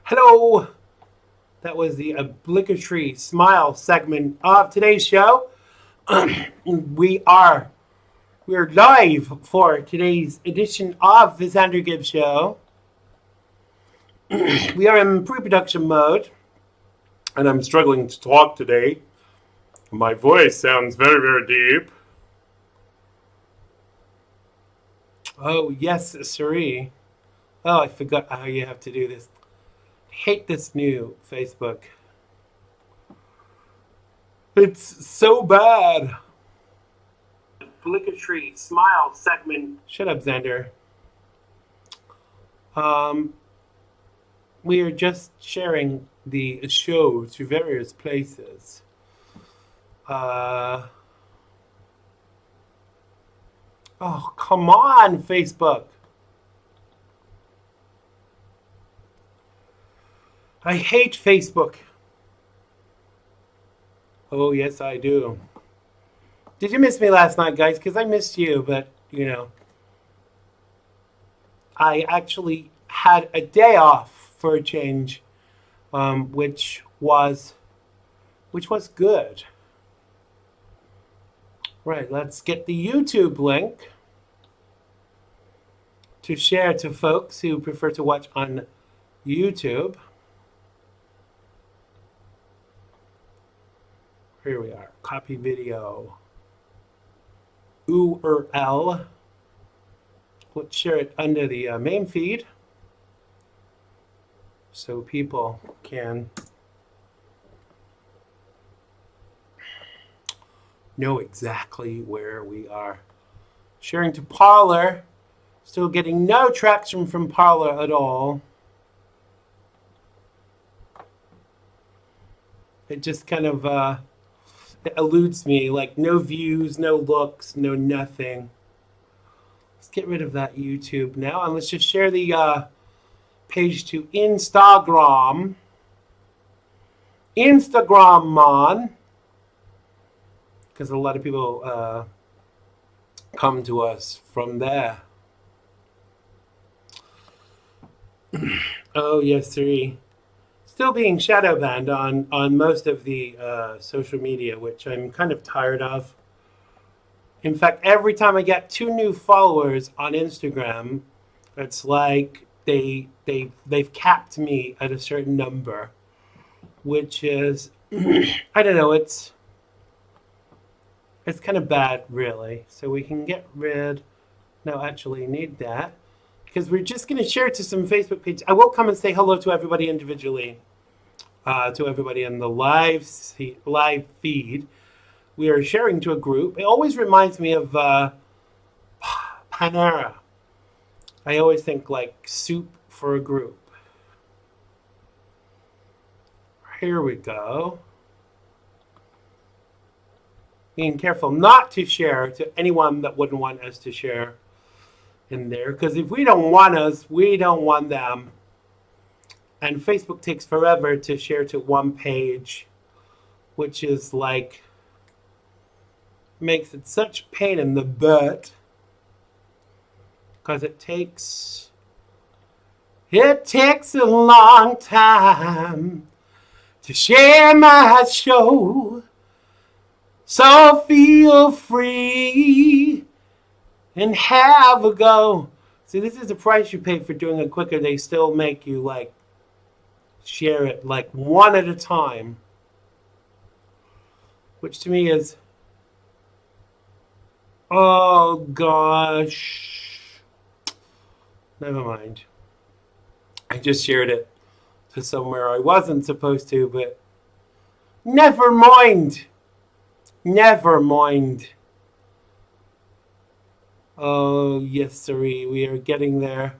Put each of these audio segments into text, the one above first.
Hello! That was the obligatory smile segment of today's show. we are we're live for today's edition of the Xander Gibb Show. We are in pre-production mode, and I'm struggling to talk today. My voice sounds very, very deep. Oh yes, siree. Oh, I forgot how you have to do this. I hate this new Facebook. It's so bad. Obligatory smile segment. Shut up, Xander. Um, we are just sharing the show to various places. Uh, oh, come on, Facebook. I hate Facebook. Oh, yes, I do. Did you miss me last night, guys? Because I missed you, but, I actually had a day off for a change, which was good. Right, let's get the YouTube link to share to folks who prefer to watch on YouTube. Here we are. Copy video. URL. Let's share it under the main feed so people can know exactly where we are. Sharing to Parler. Still getting no traction from Parler at all. It just kind of it eludes me, like no views, no looks, no nothing. Let's get rid of that YouTube now, and let's just share the page to Instagram. Instagram, man. Because a lot of people come to us from there. Oh, yes, sir. Still being shadow banned on most of the social media, which I'm kind of tired of. In fact, every time I get 2 new followers on Instagram, it's like they've capped me at a certain number, which is I don't know, it's kind of bad, really. So we can get rid. No, actually, need that because we're just going to share it to some Facebook pages. I will come and say hello to everybody individually, to everybody in the live feed. We are sharing to a group. It always reminds me of Panera. I always think like soup for a group. Here we go. Being careful not to share to anyone that wouldn't want us to share in there, because if we don't want us, we don't want them. And Facebook takes forever to share to one page, which is like makes it such pain in the butt, because it takes a long time to share my show. So feel free and have a go. See, this is the price you pay for doing it quicker. They still make you like share it like one at a time, which to me is, oh gosh, never mind. I just shared it to somewhere I wasn't supposed to, but never mind. Never mind. Oh, yes, sirree, we are getting there.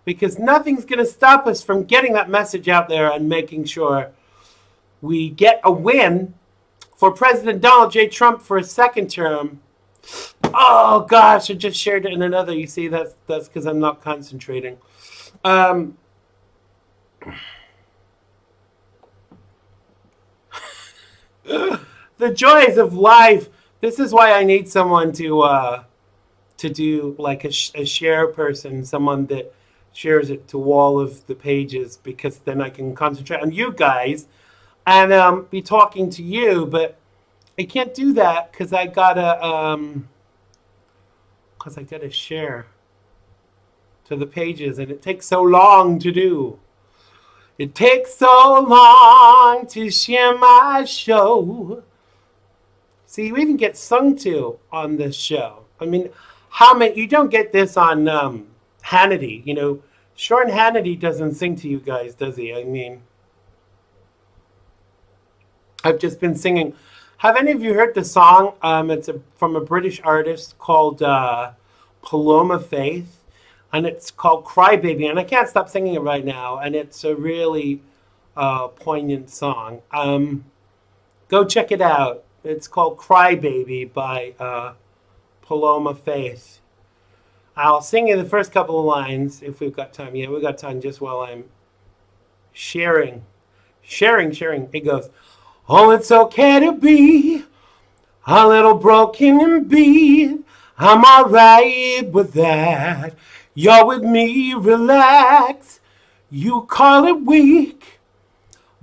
Because nothing's going to stop us from getting that message out there and making sure we get a win for President Donald J. Trump for a second term. Oh, gosh, I just shared it in another. You see, that's because I'm not concentrating. The joys of life. This is why I need someone to do like a share person, someone that shares it to all of the pages, because then I can concentrate on you guys and be talking to you. But I can't do that because I gotta share to the pages, and it takes so long to do. It takes so long to share my show. See, you even get sung to on this show. I mean, how many? You don't get this on Hannity. You know, Sean Hannity doesn't sing to you guys, does he? I mean, I've just been singing. Have any of you heard the song? It's from a British artist called Paloma Faith, and it's called Cry Baby, and I can't stop singing it right now, and it's a really poignant song. Go check it out. It's called Cry Baby by Paloma Faith. I'll sing you the first couple of lines if we've got time. Yeah, we've got time just while I'm sharing. It goes, oh, it's okay to be a little broken and beat. I'm alright with that. You're with me, relax. You call it weak.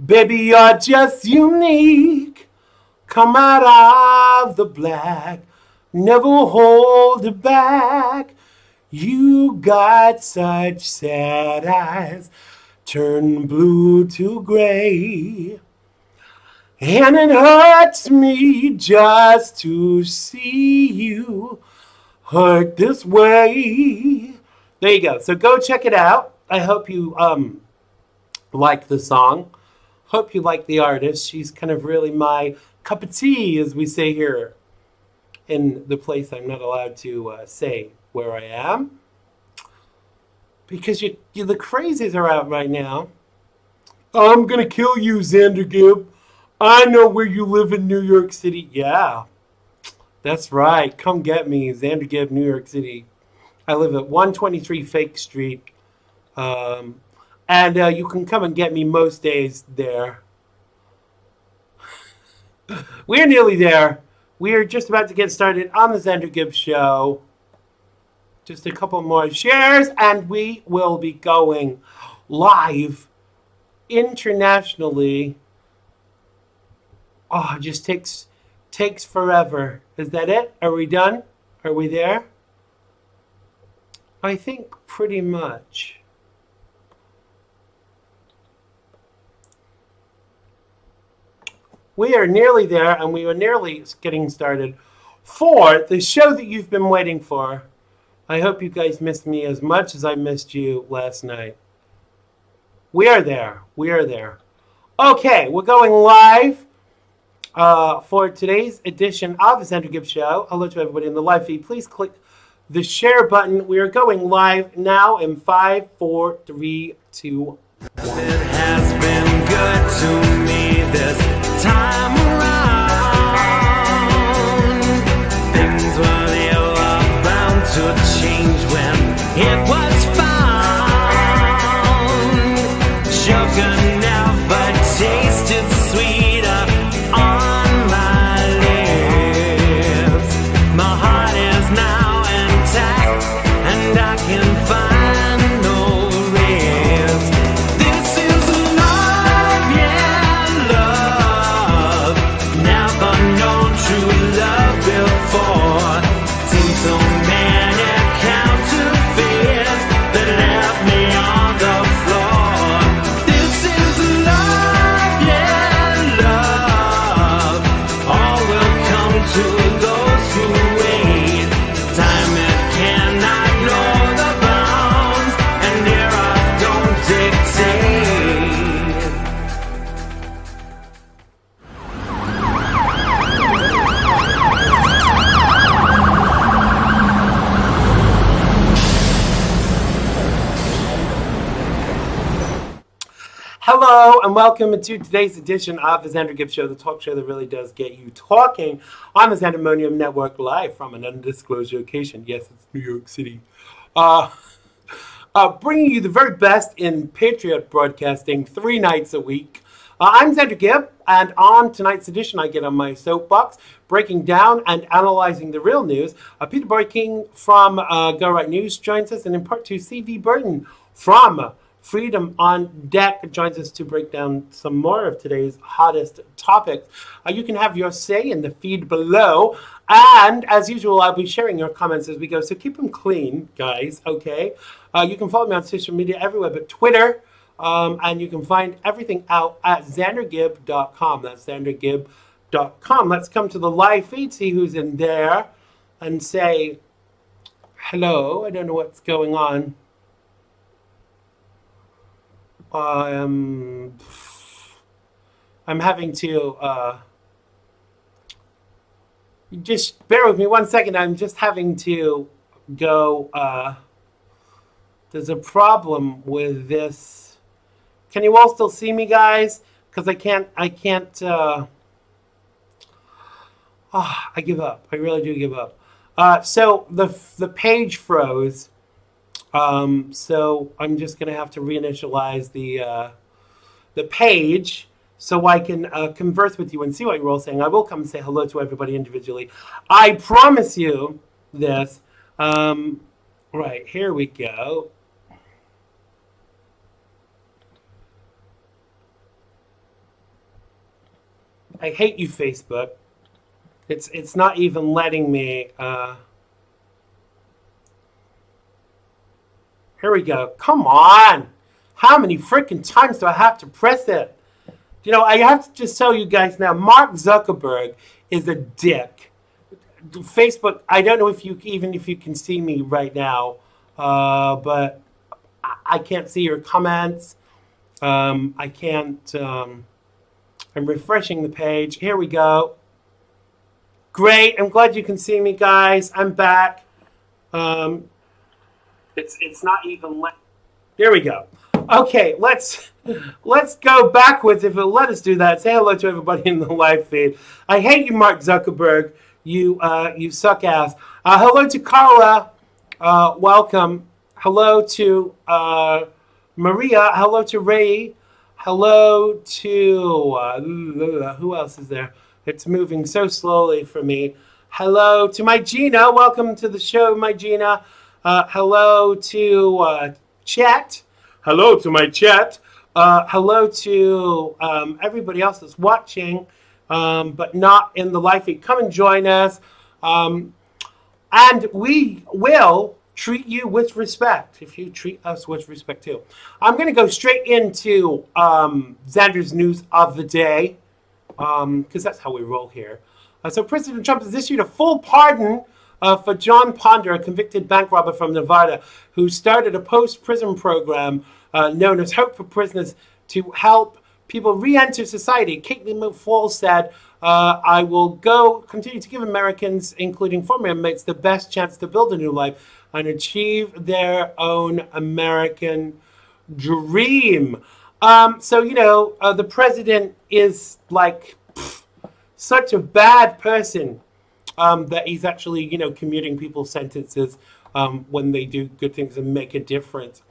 Baby, you're just unique. Come out of the black. Never hold it back. You got such sad eyes. Turn blue to gray. And it hurts me just to see you hurt this way. There you go. So go check it out. I hope you like the song. Hope you like the artist. She's kind of really my cup of tea, as we say here in the place I'm not allowed to say where I am. Because the crazies are out right now. I'm going to kill you, Xander Gibb. I know where you live in New York City. Yeah, that's right. Come get me, Xander Gibb, New York City. I live at 123 Fake Street. And you can come and get me most days there. We're nearly there. We are just about to get started on the Xander Gibb Show. Just a couple more shares, and we will be going live internationally. Oh, it just takes forever. Is that it? Are we done? Are we there? I think pretty much. We are nearly there, and we are nearly getting started for the show that you've been waiting for. I hope you guys missed me as much as I missed you last night. We are there. We are there. Okay, we're going live for today's edition of the Xander Gibb Show. Hello to everybody in the live feed. Please click the share button. We are going live now in 5, 4, 3, 2, 1. It has been good to me this time around. Things were never bound to change when it was found. Sugar never tasted sweeter on my lips. My heart is now intact, and I can find no ribs. This is love, yeah, love. Never known true love before. Seen so many counterfeits that left me on the floor. This is love, yeah, love. All will come to those who wait. Time it cannot know the bounds, and era don't dictate. Hello, and welcome to today's edition of the Xander Gibb Show, the talk show that really does get you talking on the Xandermonium Network, live from an undisclosed location. Yes, it's New York City. Bringing you the very best in Patriot broadcasting 3 nights a week. I'm Xander Gibb, and on tonight's edition, I get on my soapbox, breaking down and analyzing the real news. Peter Boy King from Go Right News joins us, and in part 2, C.V. Burton from Freedom on Deck joins us to break down some more of today's hottest topics. You can have your say in the feed below. And as usual, I'll be sharing your comments as we go. So keep them clean, guys, okay? You can follow me on social media everywhere but Twitter. And you can find everything out at xandergibb.com. That's xandergibb.com. Let's come to the live feed, see who's in there, and say hello. I don't know what's going on. I'm having to just bear with me 1 second. I'm just having to go. There's a problem with this. Can you all still see me, guys? Because I can't. I give up. I really do give up. So the page froze. So I'm just gonna have to reinitialize the page so I can converse with you and see what you're all saying. I will come and say hello to everybody individually. I promise you this. Right, here we go. I hate you, Facebook. It's not even letting me. Here we go. Come on. How many freaking times do I have to press it? You know, I have to just tell you guys now, Mark Zuckerberg is a dick. Facebook, I don't know if you can see me right now, but I can't see your comments. I can't. I'm refreshing the page. Here we go. Great. I'm glad you can see me, guys. I'm back. It's not even there we go. Okay, let's go backwards if it'll let us do that. Say hello to everybody in the live feed. I hate you, Mark Zuckerberg. You suck ass. Hello to Carla. Welcome. Hello to Maria. Hello to Ray. Hello to who else is there? It's moving so slowly for me. Hello to my Gina. Welcome to the show, my Gina. Hello to chat. Hello to my chat. Hello to everybody else that's watching, but not in the live feed. Come and join us. And we will treat you with respect if you treat us with respect too. I'm going to go straight into Xander's news of the day, because that's how we roll here. So President Trump has issued a full pardon for John Ponder, a convicted bank robber from Nevada, who started a post-prison program known as Hope for Prisoners to help people re-enter society. Caitlin McFall said, I will continue to give Americans, including former inmates, the best chance to build a new life and achieve their own American dream. So, you know, the president is like such a bad person that he's actually, you know, commuting people's sentences when they do good things and make a difference.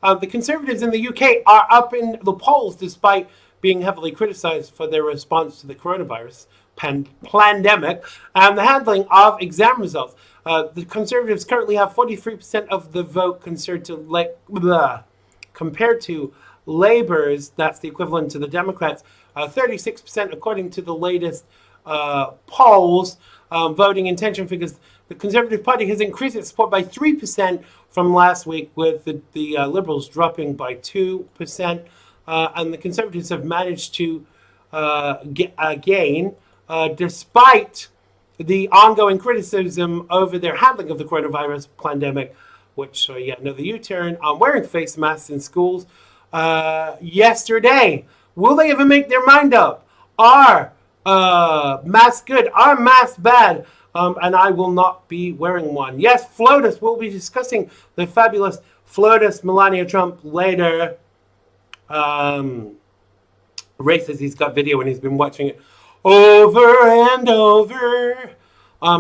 The Conservatives in the UK are up in the polls despite being heavily criticized for their response to the coronavirus pandemic and the handling of exam results. The Conservatives currently have 43% of the vote compared to Labour's, that's the equivalent to the Democrats, 36% according to the latest polls. Voting intention figures. The Conservative Party has increased its support by 3% from last week, with the Liberals dropping by 2%. And the Conservatives have managed to gain despite the ongoing criticism over their handling of the coronavirus pandemic, which saw yet another U-turn on wearing face masks in schools yesterday. Will they ever make their mind up? Are masks good? Are masks bad? And I will not be wearing one. Yes, FLOTUS. We'll be discussing the fabulous FLOTUS Melania Trump later. Ray says he's got video and he's been watching it over and over.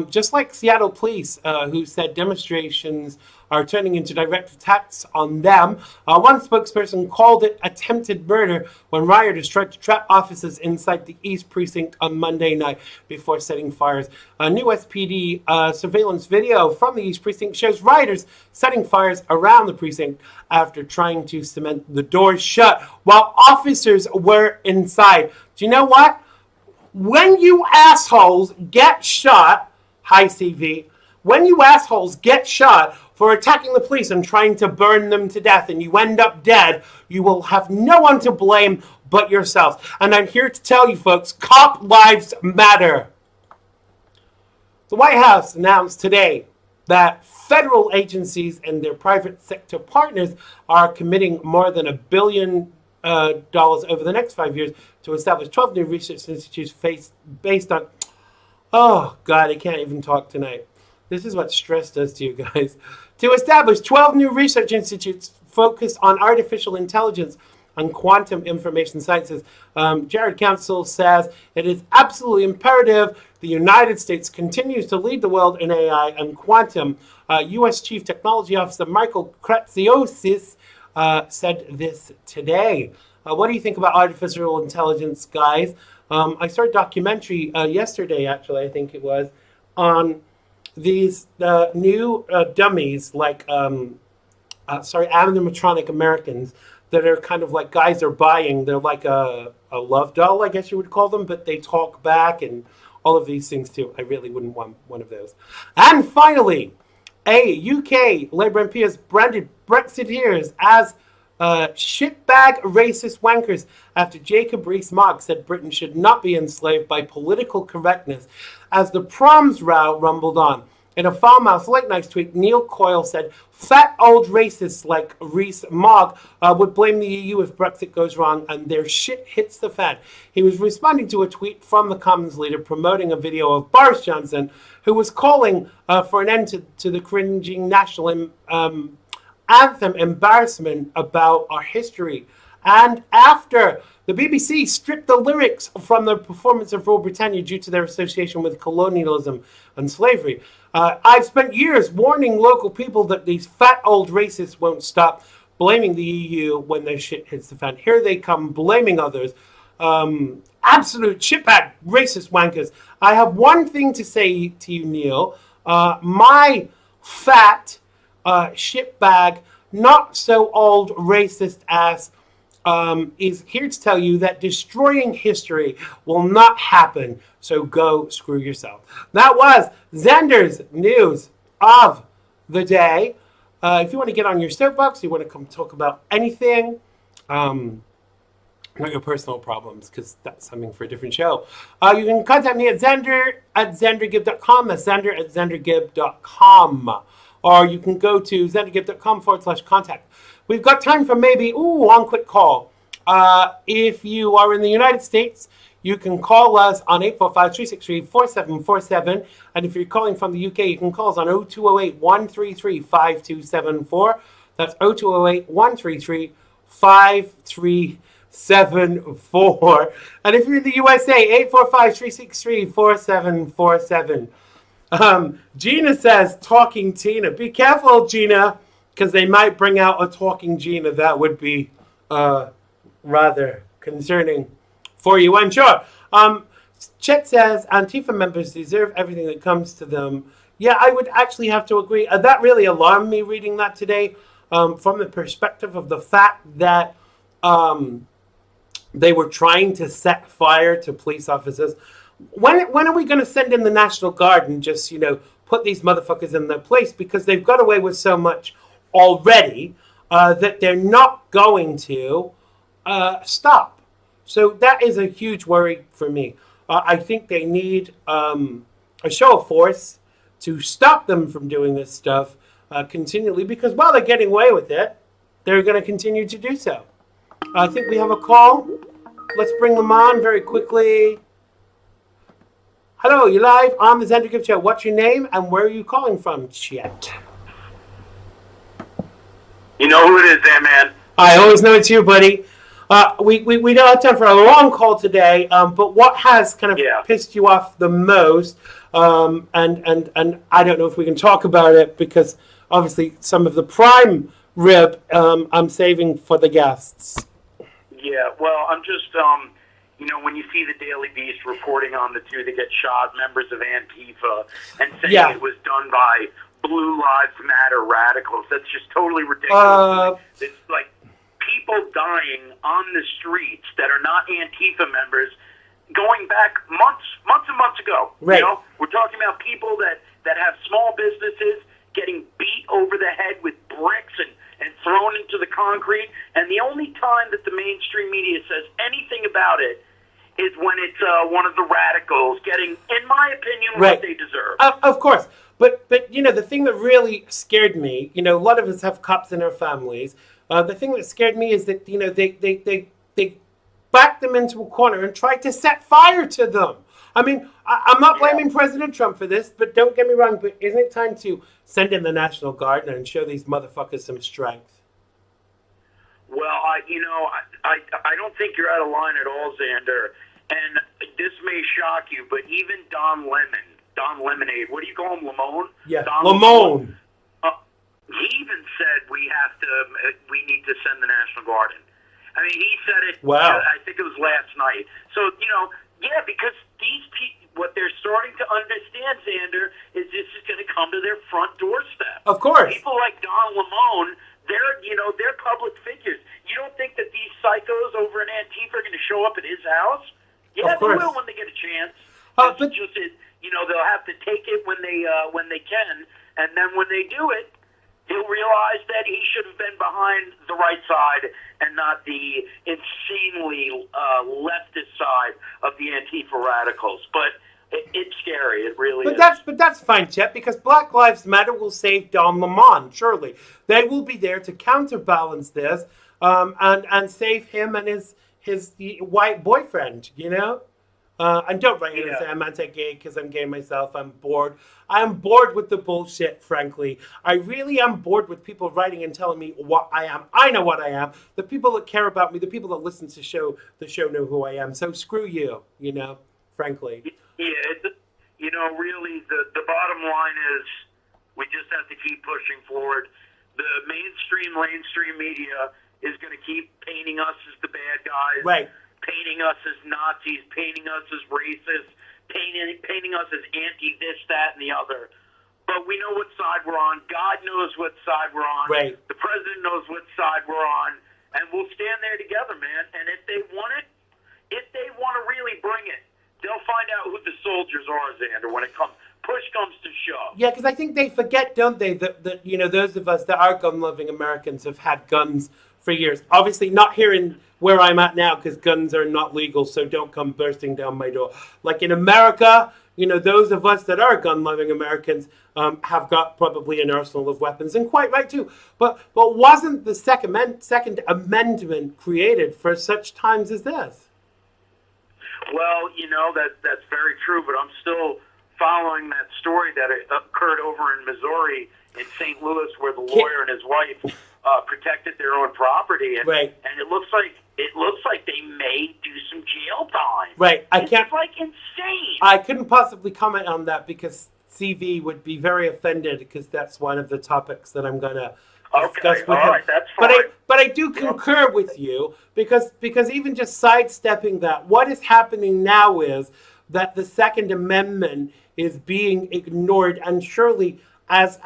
Just like Seattle police, who said demonstrations are turning into direct attacks on them. One spokesperson called it attempted murder when rioters tried to trap officers inside the East Precinct on Monday night before setting fires. A new SPD surveillance video from the East Precinct shows rioters setting fires around the precinct after trying to cement the doors shut while officers were inside. Do you know what? When you assholes get shot, hi CV, when you assholes get shot for attacking the police and trying to burn them to death and you end up dead, you will have no one to blame but yourselves. And I'm here to tell you folks, cop lives matter. The White House announced today that federal agencies and their private sector partners are committing more than $1 billion over the next 5 years to establish 12 new research institutes based on... Oh, God, I can't even talk tonight. This is what stress does to you guys. To establish 12 new research institutes focused on artificial intelligence and quantum information sciences. Jared Council says it is absolutely imperative the United States continues to lead the world in AI and quantum. U.S. Chief Technology Officer Michael Kratziosis said this today. What do you think about artificial intelligence, guys? I saw a documentary yesterday, actually, I think it was, on these new dummies, like, animatronic Americans that are kind of like guys are buying. They're like a love doll, I guess you would call them, but they talk back and all of these things too. I really wouldn't want one of those. And finally, a UK Labour MP has branded Brexiteers as shitbag racist wankers after Jacob Rees-Mogg said Britain should not be enslaved by political correctness as the proms row rumbled on. In a foul-mouthed late-night tweet, Neil Coyle said fat old racists like Rees-Mogg would blame the EU if Brexit goes wrong and their shit hits the fan. He was responding to a tweet from the Commons leader promoting a video of Boris Johnson, who was calling for an end to the cringing national anthem embarrassment about our history. And after the BBC stripped the lyrics from the performance of Rule Britannia due to their association with colonialism and slavery. I've spent years warning local people that these fat old racists won't stop blaming the EU when their shit hits the fan. Here they come blaming others. Absolute shitbag racist wankers. I have one thing to say to you, Neil. My fat shitbag, not so old racist ass is here to tell you that destroying history will not happen. So go screw yourself. That was Xander's news of the day. If you want to get on your soapbox, you want to come talk about anything, not your personal problems, because that's something for a different show. You can contact me at Xander@XanderGibb.com. That's Xander@XanderGibb.com. Or you can go to XanderGibb.com/contact. We've got time for maybe, one quick call. If you are in the United States, you can call us on 845-363-4747. And if you're calling from the UK, you can call us on 0208-133-5274. That's 0208-133-5374. And if you're in the USA, 845-363-4747. Gina says, talking Tina. Be careful, Gina, because they might bring out a talking Gina. That would be rather concerning for you, I'm sure. Chet says, Antifa members deserve everything that comes to them. Yeah, I would actually have to agree. That really alarmed me reading that today from the perspective of the fact that they were trying to set fire to police officers. When are we going to send in the National Guard and just, put these motherfuckers in their place? Because they've got away with so much already that they're not going to stop. So that is a huge worry for me. I think they need a show of force to stop them from doing this stuff continually, because while they're getting away with it, they're going to continue to do so. I think we have a call. Let's bring them on very quickly. Hello, you're live on the Xander Gibb Show. What's your name and where are you calling from, Chet? You know who it is there, man. I always know it's you, buddy. We don't have time for a long call today, but what has kind of Yeah. pissed you off the most? And I don't know if we can talk about it because obviously some of the prime rib I'm saving for the guests. Yeah, well, I'm just, when you see the Daily Beast reporting on the two that get shot, members of Antifa, and saying it was done by Blue Lives Matter radicals, that's just totally ridiculous. It's like people dying on the streets that are not Antifa members going back months and months ago. Right. You know, we're talking about people that have small businesses getting beat over the head with bricks and thrown into the concrete, and the only time that the mainstream media says anything about it is when it's one of the radicals getting, in my opinion, what they deserve. Of course. But the thing that really scared me, a lot of us have cops in our families. The thing that scared me is that, they backed them into a corner and tried to set fire to them. I mean, I'm not blaming President Trump for this, but don't get me wrong, but isn't it time to send in the National Guard and show these motherfuckers some strength? Well, I don't think you're out of line at all, Xander. And this may shock you, but even Don Lemonade, what do you call him, Lamone? Yeah, Don Lamone. He even said we need to send the National Guard in. I mean, he said it. Wow. I think it was last night. So because these people, what they're starting to understand, Xander, is this is going to come to their front doorstep. Of course. People like Don Lamone, they're public figures. You don't think that these psychos over in Antifa are going to show up at his house? Yeah, they will when they get a chance. But they'll have to take it when they can, and then when they do it, he'll realize that he should have been behind the right side and not the insanely leftist side of the Antifa radicals. But it's scary. It really is. But that's fine, Chet, because Black Lives Matter will save Don Lemon, surely. They will be there to counterbalance this and save him and his white boyfriend, And don't write in and say I'm anti-gay because I'm gay myself. I'm bored. I'm bored with the bullshit, frankly. I really am bored with people writing and telling me what I am. I know what I am. The people that care about me, the people that listen to the show know who I am. So screw you, frankly. Yeah, really, the bottom line is we just have to keep pushing forward. The mainstream media is going to keep painting us as the bad guys. Right. Painting us as Nazis, painting us as racists, painting us as anti-this, that, and the other. But we know what side we're on. God knows what side we're on. Right. The president knows what side we're on. And we'll stand there together, man. And if they want to really bring it, they'll find out who the soldiers are, Xander, when push comes to shove. Yeah, because I think they forget, don't they, that those of us that are gun-loving Americans have had guns for years. Obviously not here in where I'm at now because guns are not legal, so don't come bursting down my door. Like in America, those of us that are gun-loving Americans have got probably an arsenal of weapons, and quite right too. But wasn't the Second Amendment created for such times as this? Well, that's very true, but I'm still following that story that occurred over in Missouri in St. Louis where the lawyer and his wife protected their own property, and it looks like they may do some jail time. Right, It's like insane. I couldn't possibly comment on that because CV would be very offended because that's one of the topics that I'm going to discuss with him. All right, that's fine. But I do concur with you because even just sidestepping that, what is happening now is that the Second Amendment is being ignored, and surely as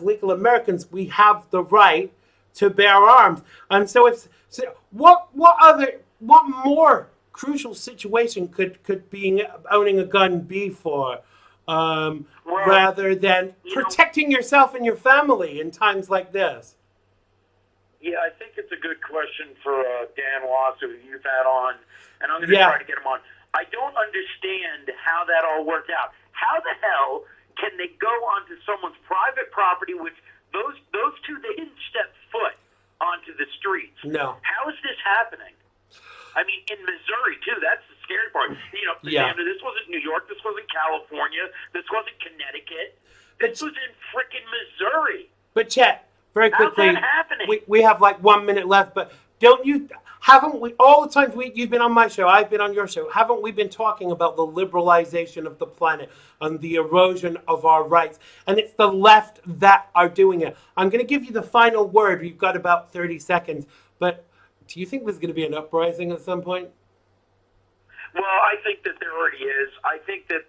legal Americans we have the right to bear arms. And so what more crucial situation could owning a gun be for rather than protecting yourself and your family in times like this? Yeah, I think it's a good question for Dan Wass, who you've had on, and I'm going to try to get him on. I don't understand how that all worked out. How the hell can they go onto someone's private property, which those two, they didn't step foot onto the streets. No. How is this happening? I mean, in Missouri, too, that's the scary part. Xander, this wasn't New York, this wasn't California, this wasn't Connecticut. This was in frickin' Missouri. But Chet, very quickly, how's that happening? We have like 1 minute left, but don't you, Haven't we, all the times you've been on my show, I've been on your show, haven't we been talking about the liberalization of the planet and the erosion of our rights? And it's the left that are doing it. I'm going to give you the final word. We've got about 30 seconds. But do you think there's going to be an uprising at some point? Well, I think that there already is. I think that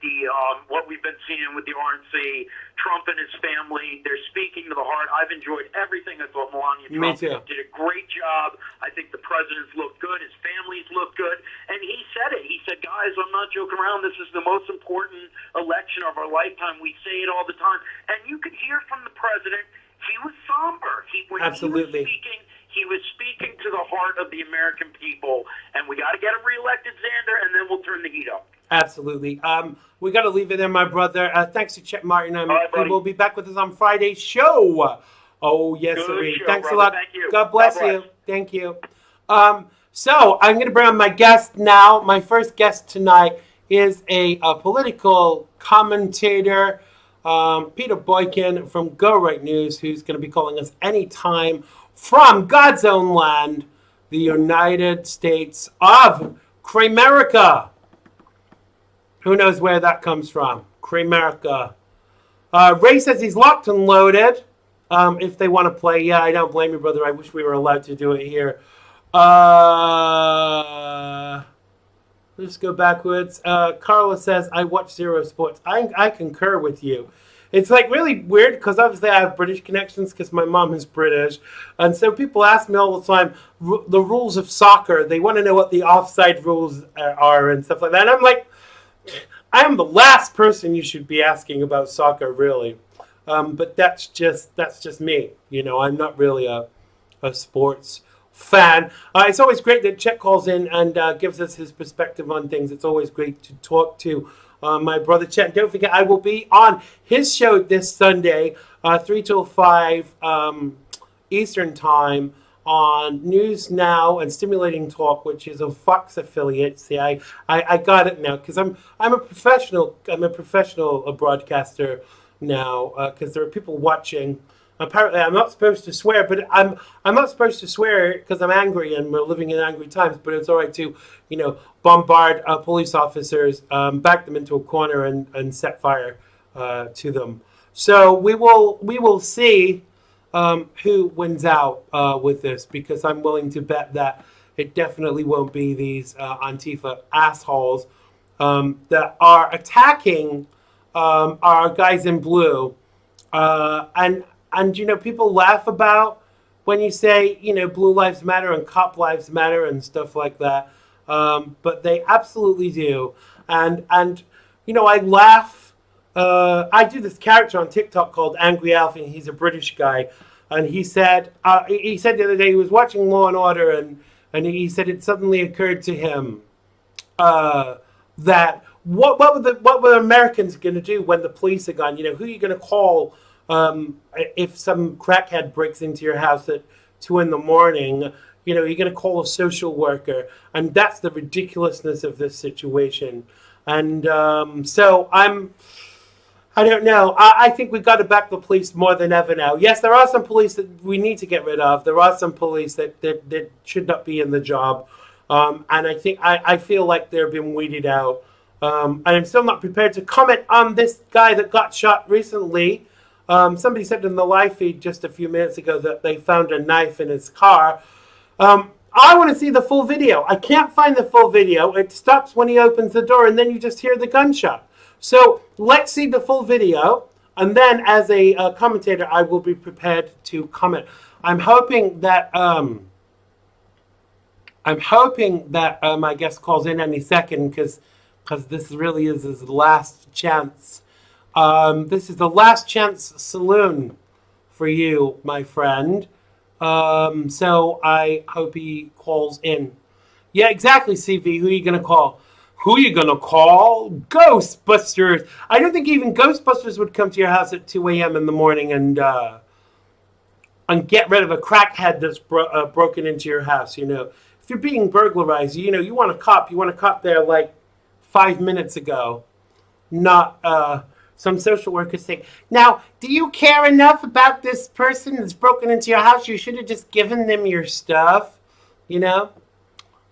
what we've been seeing with the RNC, Trump and his family, they're speaking to the heart. I've enjoyed everything. I thought Melania Trump did a great job. I think the president's looked good. His family's looked good. And he said it. He said, guys, I'm not joking around. This is the most important election of our lifetime. We say it all the time. And you could hear from the president, he was somber. Absolutely. He was speaking to the heart of the American people, and we got to get him reelected, Xander, and then we'll turn the heat up. Absolutely. We got to leave it there, my brother. Thanks to Chet Martin. Right, he will be back with us on Friday's show. Oh, yes, sir. Thanks brother. a lot. Thank you. God bless you. Thank you. So I'm going to bring on my guest now. My first guest tonight is a political commentator, Peter Boykin from Go Right News, who's going to be calling us anytime from God's own land, the United States of Cramerica. Who knows where that comes from? Cramerica. Ray says he's locked and loaded. If they want to play, yeah, I don't blame you, brother. I wish we were allowed to do it here. Let's go backwards. Carla says, I watch Zero Sports. I concur with you. It's like really weird because obviously I have British connections because my mom is British. And so people ask me all the time the rules of soccer. They want to know what the offside rules are and stuff like that. And I'm like, I am the last person you should be asking about soccer, really. But that's just me. You know, I'm not really a sports fan. It's always great that Chet calls in and gives us his perspective on things. It's always great to talk to my brother Chet. Don't forget, I will be on his show this Sunday, 3 till 5 Eastern Time on News Now and Stimulating Talk, which is a Fox affiliate. See, I got it now because I'm a professional. I'm a professional broadcaster now because there are people watching. Apparently, I'm not supposed to swear, but I'm not supposed to swear because I'm angry and we're living in angry times. But it's all right to, you know, bombard police officers, back them into a corner, and set fire to them. So we will see who wins out with this, because I'm willing to bet that it definitely won't be these Antifa assholes that are attacking our guys in blue. And, you know, people laugh about when you say, you know, Blue Lives Matter and Cop Lives Matter and stuff like that. But they absolutely do. And you know, I laugh. I do this character on TikTok called Angry Alf, and he's a British guy. And he said the other day he was watching Law and Order, and he said it suddenly occurred to him that what were Americans going to do when the police are gone? You know, who are you going to call if some crackhead breaks into your house at 2 a.m? You know, you're going to call a social worker, and that's the ridiculousness of this situation. And so I don't know. I think we've got to back the police more than ever now. Yes, there are some police that we need to get rid of. There are some police that should not be in the job. And I feel like they're being weeded out. And I'm still not prepared to comment on this guy that got shot recently. Somebody said in the live feed just a few minutes ago that they found a knife in his car. I want to see the full video. I can't find the full video. It stops when he opens the door, and then you just hear the gunshot. So let's see the full video, and then as a commentator, I will be prepared to comment. I'm hoping that my guest calls in any second, because this really is his last chance. This is the last chance saloon for you, my friend. So I hope he calls in. Yeah, exactly, CV. Who are you going to call? Who are you going to call? Ghostbusters. I don't think even Ghostbusters would come to your house at 2 a.m. in the morning and get rid of a crackhead that's broken into your house. You know, if you're being burglarized, you know, you want a cop. You want a cop there like 5 minutes ago, not some social worker saying, now, do you care enough about this person that's broken into your house? You should have just given them your stuff, you know?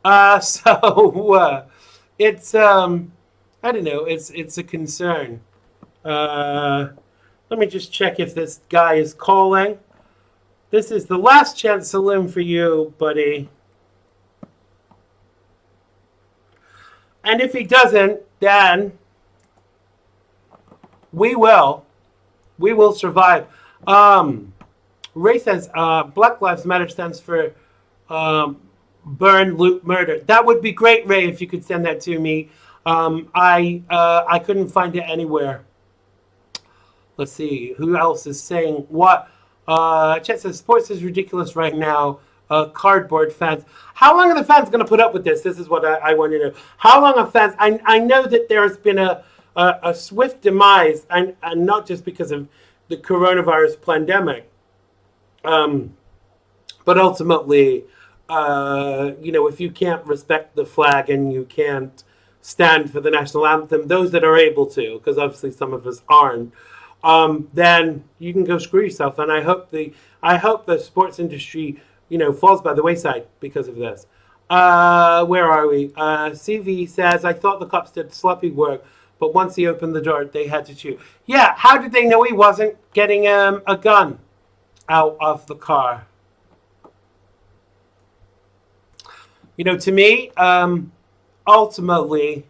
It's I don't know. It's a concern. Let me just check if this guy is calling. This is the last chance saloon for you, buddy. And if he doesn't, then we will survive. Ray says Black Lives Matter stands for burn, loot, murder. That would be great, Ray, if you could send that to me. I couldn't find it anywhere. Let's see who else is saying what. Chet says sports is ridiculous right now. Cardboard fans. How long are the fans going to put up with this? This is what I want to know. How long are fans? I know that there has been a swift demise, and not just because of the coronavirus pandemic, but ultimately, if you can't respect the flag and you can't stand for the national anthem, those that are able to, because obviously some of us aren't, then you can go screw yourself. And I hope the sports industry, falls by the wayside because of this. Where are we? CV says, I thought the cops did sloppy work, but once he opened the door, they had to shoot. Yeah, how did they know he wasn't getting a gun out of the car? To me, ultimately,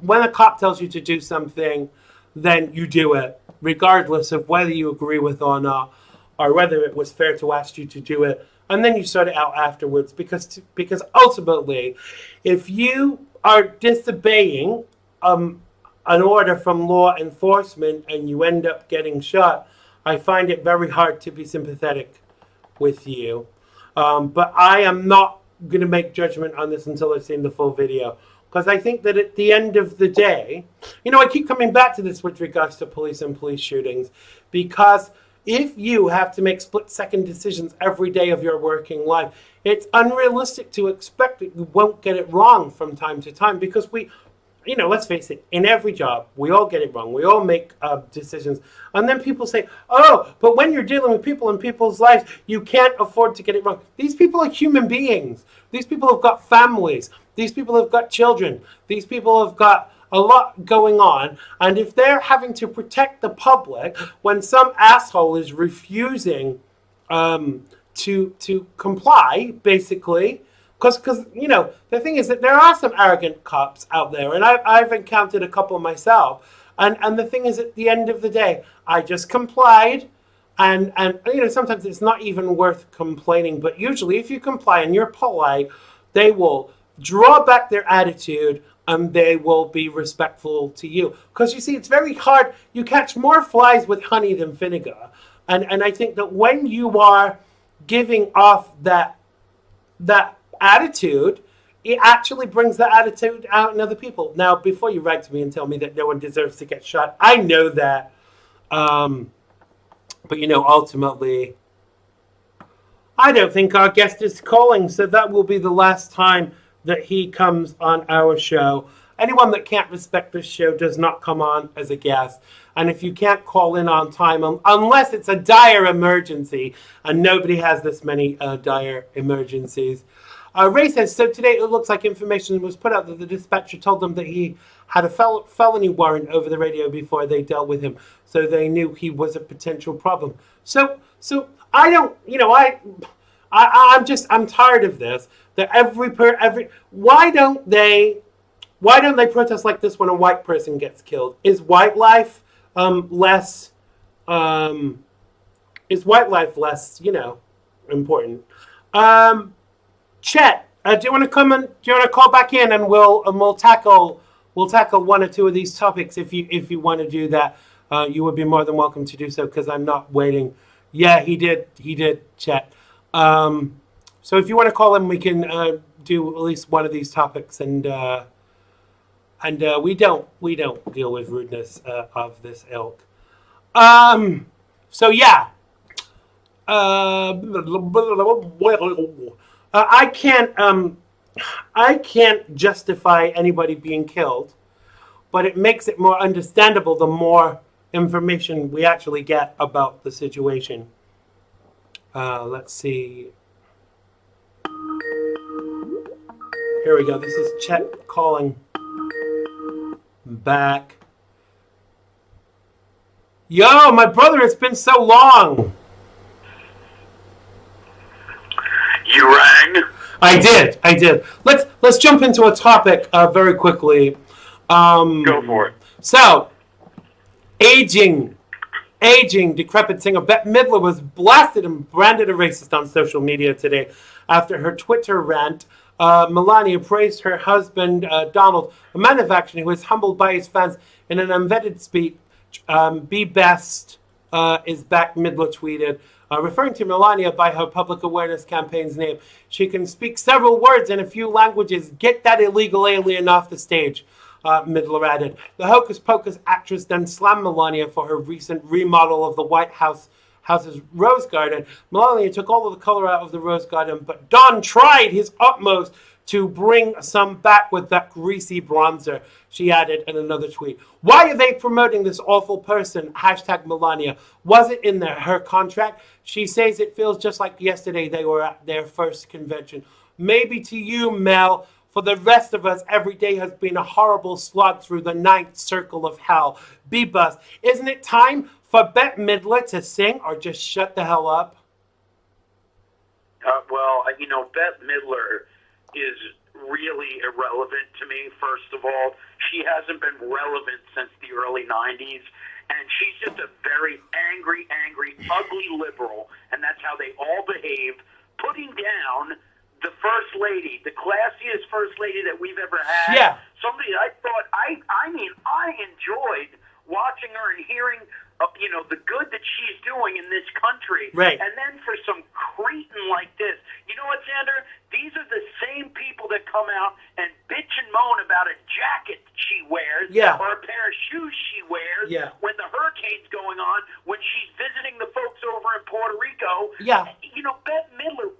when a cop tells you to do something, then you do it, regardless of whether you agree with it or not, or whether it was fair to ask you to do it. And then you sort it out afterwards, because ultimately, if you are disobeying an order from law enforcement and you end up getting shot, I find it very hard to be sympathetic with you. But I am not going to make judgment on this until I've seen the full video. Because I think that at the end of the day, I keep coming back to this with regards to police and police shootings. Because if you have to make split-second decisions every day of your working life, it's unrealistic to expect that you won't get it wrong from time to time. Because let's face it, in every job, we all get it wrong. We all make decisions. And then people say, oh, but when you're dealing with people in people's lives, you can't afford to get it wrong. These people are human beings. These people have got families. These people have got children. These people have got a lot going on. And if they're having to protect the public when some asshole is refusing to comply, basically, because the thing is that there are some arrogant cops out there, and I've encountered a couple myself. And the thing is, at the end of the day, I just complied, and sometimes it's not even worth complaining. But usually, if you comply and you're polite, they will draw back their attitude and they will be respectful to you. Because you see, it's very hard. You catch more flies with honey than vinegar, and I think that when you are giving off that attitude, it actually brings that attitude out in other people. Now, before you write to me and tell me that no one deserves to get shot, I know that. But ultimately, I don't think our guest is calling, so that will be the last time that he comes on our show. Anyone that can't respect this show does not come on as a guest. And if you can't call in on time, unless it's a dire emergency, and nobody has this many dire emergencies. Ray says, so today it looks like information was put out that the dispatcher told them that he had a felony warrant over the radio before they dealt with him. So they knew he was a potential problem. So I don't, I'm tired of this. That why don't they protest like this when a white person gets killed? Is white life less important? Chet, do you want to come and do you want to call back in, and we'll tackle one or two of these topics if you want to do that. You would be more than welcome to do so, because I'm not waiting. Yeah, he did, Chet. So if you want to call in, we can do at least one of these topics, and we don't deal with rudeness of this ilk. So yeah. I can't justify anybody being killed, but it makes it more understandable the more information we actually get about the situation. Let's see. Here we go. This is Chet calling back. Yo, my brother, it's been so long. You rang? I did. Let's jump into a topic very quickly. Go for it. So, aging, decrepit singer Bette Midler was blasted and branded a racist on social media today after her Twitter rant. Melania praised her husband, Donald, a man of action who was humbled by his fans in an unvetted speech. Be best is back, Midler tweeted. Referring to Melania by her public awareness campaign's name. She can speak several words in a few languages. Get that illegal alien off the stage, Midler added. The Hocus Pocus actress then slammed Melania for her recent remodel of the White House's Rose Garden. Melania took all of the color out of the Rose Garden, but Don tried his utmost to bring some back with that greasy bronzer, she added in another tweet. Why are they promoting this awful person? Hashtag Melania. Was it in her contract? She says it feels just like yesterday they were at their first convention. Maybe to you, Mel. For the rest of us, every day has been a horrible slog through the ninth circle of hell. B-Bus. Isn't it time for Bette Midler to sing or just shut the hell up? Bette Midler is really irrelevant to me, first of all. She hasn't been relevant since the early 90s, and she's just a very angry, ugly liberal, and that's how they all behave, putting down the First Lady, the classiest First Lady that we've ever had. Yeah. Somebody I thought, I enjoyed watching her and hearing the good that she's doing in this country. Right. And then for some cretin like this, you know what, Xander? These are the same people that come out and bitch and moan about a jacket she wears or a pair of shoes she wears when the hurricane's going on, when she's visiting the folks over in Puerto Rico. Yeah. Bette Midler,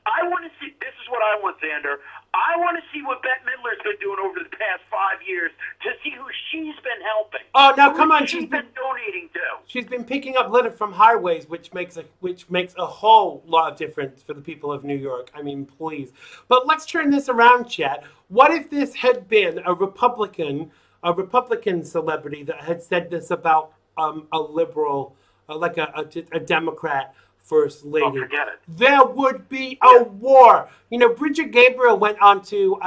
I want to see, this is what I want, Xander. I want to see what Bette Midler's been doing over the past 5 years to see who she's been helping. Oh, now come on. She's been donating to. She's been picking up litter from highways, which makes a whole lot of difference for the people of New York. I mean, please. But let's turn this around, Chet. What if this had been a Republican celebrity that had said this about a liberal, like a Democrat First Lady? Oh, forget it. There would be a war. Bridget Gabriel went onto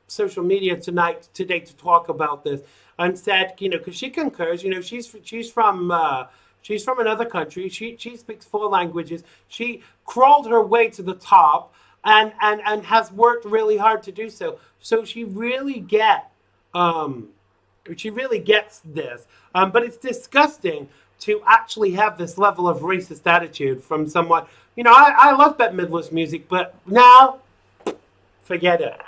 social media today to talk about this and said, because she concurs, she's from another country. She speaks 4 languages. She crawled her way to the top and has worked really hard to do so. So she really gets this. But it's disgusting to actually have this level of racist attitude from someone. I love Bette Midler's music, but now, forget it.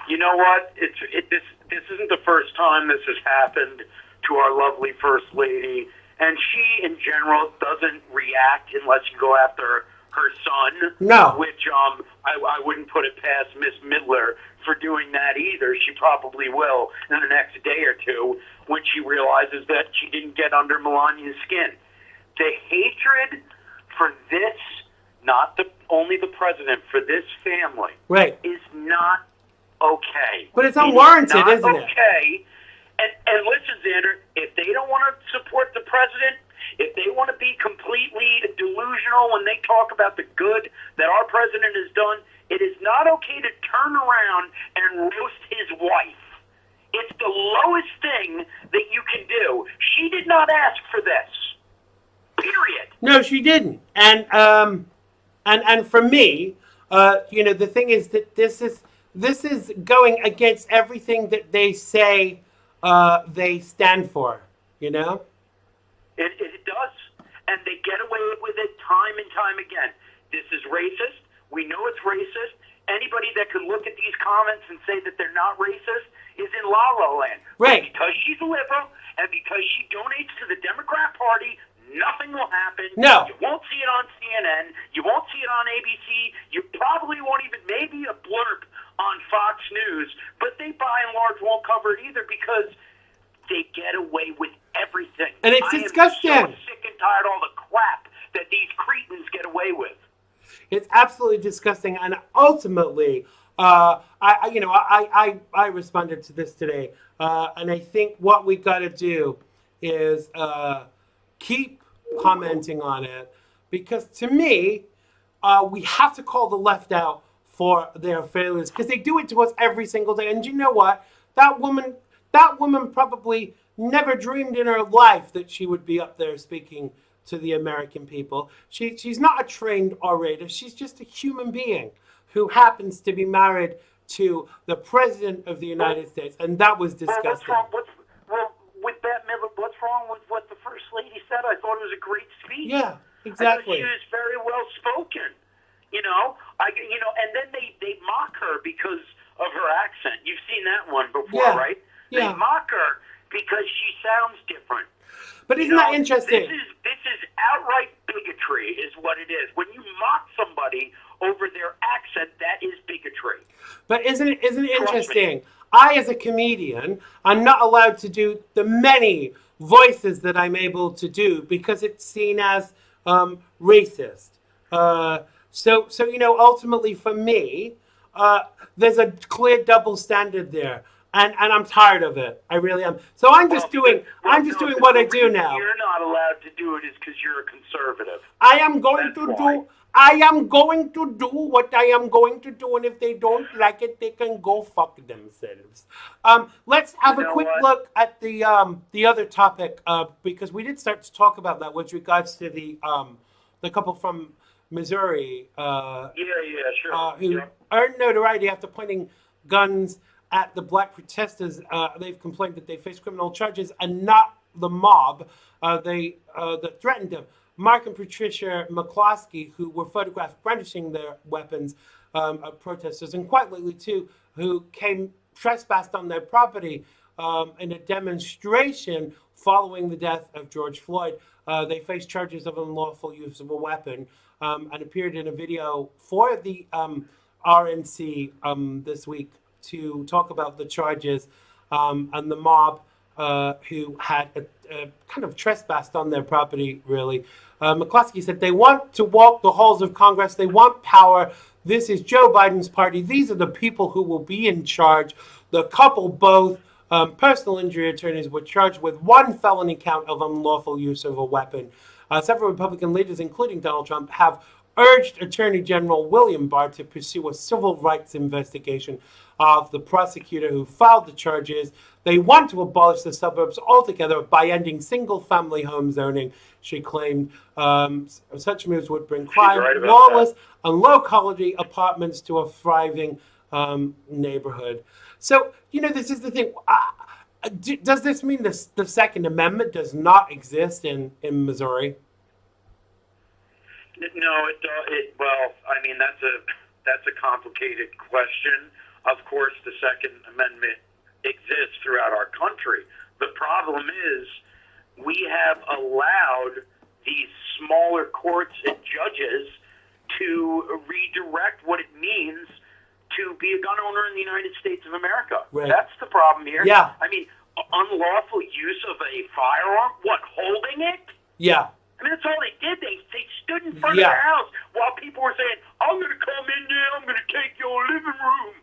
You know what? This isn't the first time this has happened to our lovely First Lady, and she, in general, doesn't react unless you go after her son. No. Which I wouldn't put it past Miss Midler for doing that either. She probably will in the next day or two when she realizes that she didn't get under Melania's skin. The hatred for this, not only the president, for this family, right, is not okay. But it's unwarranted, isn't it? Okay. And listen, Xander, if they don't want to support the president, if they want to be completely delusional when they talk about the good that our president has done, it is not okay to turn around and roast his wife. It's the lowest thing that you can do. She did not ask for this. Period. No, she didn't. And for me, the thing is that this is going against everything that they say they stand for. It does, and they get away with it time and time again. This is racist. We know it's racist. Anybody that could look at these comments and say that they're not racist is in La La Land. Right. But because she's a liberal and because she donates to the Democrat Party, nothing will happen. No. You won't see it on CNN. You won't see it on ABC. You probably won't even, maybe a blurb on Fox News. But they, by and large, won't cover it either because they get away with everything. And it's disgusting. I am so sick and tired of all the crap that these cretins get away with. It's absolutely disgusting, and ultimately, I responded to this today, and I think what we got to do is keep commenting on it, because to me, we have to call the left out for their failures, because they do it to us every single day. And you know what? That woman probably never dreamed in her life that she would be up there speaking to the American people. She's not a trained orator. She's just a human being who happens to be married to the President of the United States, and that was disgusting. With Bette Midler, what's wrong with what the First Lady said? I thought it was a great speech. Yeah, exactly. I thought she was very well spoken. And then they mock her because of her accent. You've seen that one before, right? Yeah. They mock her because she sounds different. But isn't that interesting? This is outright bigotry, is what it is. When you mock somebody over their accent, that is bigotry. But isn't it interesting? I, as a comedian, I'm not allowed to do the many voices that I'm able to do because it's seen as racist. So ultimately for me, there's a clear double standard there. And I'm tired of it. I really am. So I'm just doing what I do now. You're not allowed to do it is because you're a conservative. I am going to do what I am going to do, and if they don't like it, they can go fuck themselves. Let's have a quick look at the other topic, because we did start to talk about that with regards to the couple from Missouri. Sure. Who earned notoriety after pointing guns at the black protesters. They've complained that they face criminal charges and not the mob that threatened them. Mark and Patricia McCloskey, who were photographed brandishing their weapons at protesters, and quite lately too, who came trespassed on their property in a demonstration following the death of George Floyd. They faced charges of unlawful use of a weapon and appeared in a video for the RNC this week to talk about the charges and the mob who had kind of trespassed on their property, really. McCloskey said they want to walk the halls of Congress. They want power. This is Joe Biden's party. These are the people who will be in charge. The couple, both personal injury attorneys, were charged with one felony count of unlawful use of a weapon. Several Republican leaders, including Donald Trump, have urged Attorney General William Barr to pursue a civil rights investigation of the prosecutor who filed the charges. They want to abolish the suburbs altogether by ending single-family home zoning, she claimed. Such moves would bring crime, lawless, and low-quality apartments to a thriving neighborhood. So, this is the thing. Does this mean the Second Amendment does not exist in Missouri? No, well, I mean, that's a complicated question. Of course, the Second Amendment exists throughout our country. The problem is we have allowed these smaller courts and judges to redirect what it means to be a gun owner in the United States of America. Right. That's the problem here. Yeah. I mean, unlawful use of a firearm? What, holding it? Yeah. I mean, that's all they did. They stood in front of their house while people were saying, I'm going to come in there, I'm going to take your living room.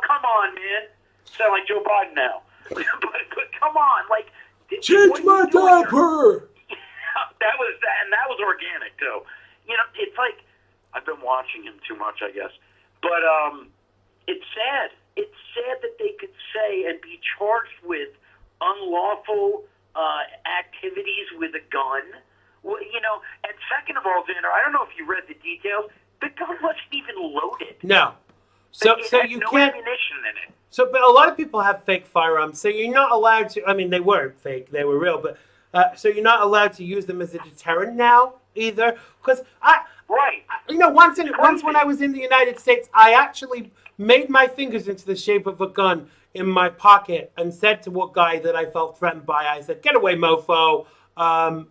Come on, man. Sound like Joe Biden now. but come on. Change my diaper! That was organic, too. It's like, I've been watching him too much, I guess. But it's sad. It's sad that they could say and be charged with unlawful activities with a gun. Well, and second of all, Xander, I don't know if you read the details. The gun wasn't even loaded. No. So you no can't. Ammunition in it. So, but a lot of people have fake firearms. So you're not allowed to. I mean, they weren't fake; they were real. But so you're not allowed to use them as a deterrent now either. Because once when I was in the United States, I actually made my fingers into the shape of a gun in my pocket and said to a guy that I felt threatened by, I said, "Get away, mofo! I